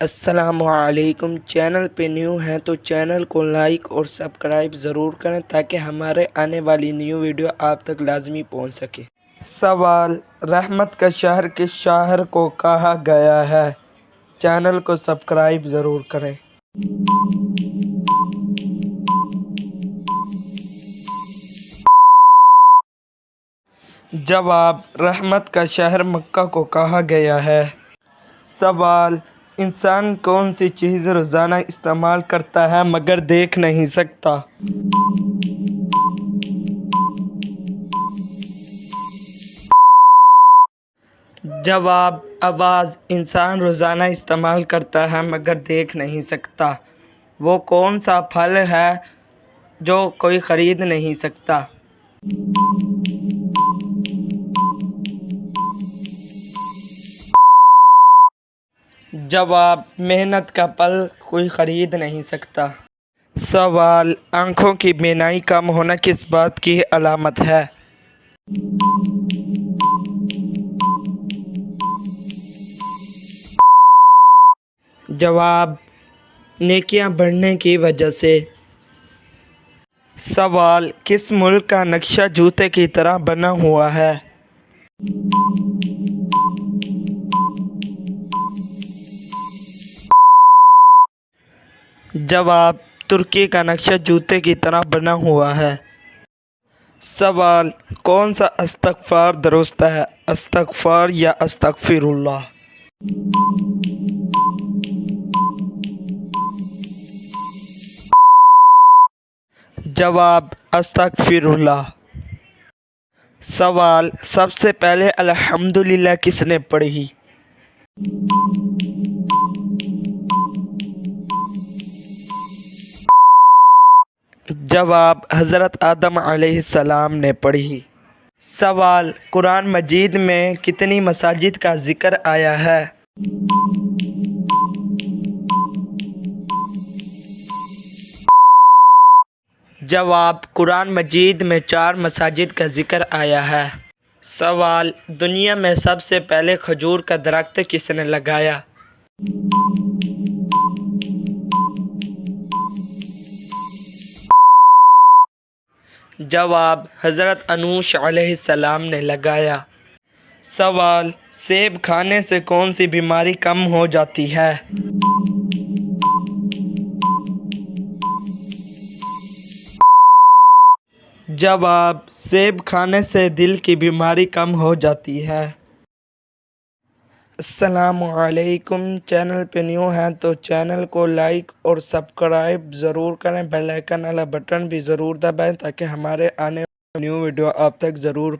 السلام علیکم۔ چینل پہ نیو ہیں تو چینل کو لائک اور سبسکرائب ضرور کریں تاکہ ہمارے آنے والی نیو ویڈیو آپ تک لازمی پہنچ سکے۔ سوال: رحمت کا شہر کس شہر کو کہا گیا ہے؟ چینل کو سبسکرائب ضرور کریں۔ جواب: رحمت کا شہر مکہ کو کہا گیا ہے۔ سوال: انسان کون سی چیز روزانہ استعمال کرتا ہے مگر دیکھ نہیں سکتا؟ جواب: آواز۔ انسان روزانہ استعمال کرتا ہے مگر دیکھ نہیں سکتا۔ وہ کون سا پھل ہے جو کوئی خرید نہیں سکتا؟ جواب: محنت کا پھل کوئی خرید نہیں سکتا۔ سوال: آنکھوں کی بینائی کم ہونا کس بات کی علامت ہے؟ جواب: نیکیاں بڑھنے کی وجہ سے۔ سوال: کس ملک کا نقشہ جوتے کی طرح بنا ہوا ہے؟ جواب: ترکی کا نقشہ جوتے کی طرح بنا ہوا ہے۔ سوال: کون سا استغفار درست ہے، استغفار یا استغفر اللہ؟ جواب: استغفر اللہ۔ سوال: سب سے پہلے الحمدللہ کس نے پڑھی؟ جواب: حضرت آدم علیہ السلام نے پڑھی۔ سوال: قرآن مجید میں کتنی مساجد کا ذکر آیا ہے؟ جواب: قرآن مجید میں 4 مساجد کا ذکر آیا ہے۔ سوال: دنیا میں سب سے پہلے کھجور کا درخت کس نے لگایا؟ جواب: حضرت نوح علیہ السلام نے لگایا۔ سوال: سیب کھانے سے کون سی بیماری کم ہو جاتی ہے؟ جواب: سیب کھانے سے دل کی بیماری کم ہو جاتی ہے۔ السلام علیکم۔ چینل پہ نیو ہیں تو چینل کو لائک اور سبسکرائب ضرور کریں، بیل آئیکن والا بٹن بھی ضرور دبائیں تاکہ ہمارے آنے والی نیو ویڈیو آپ تک ضرور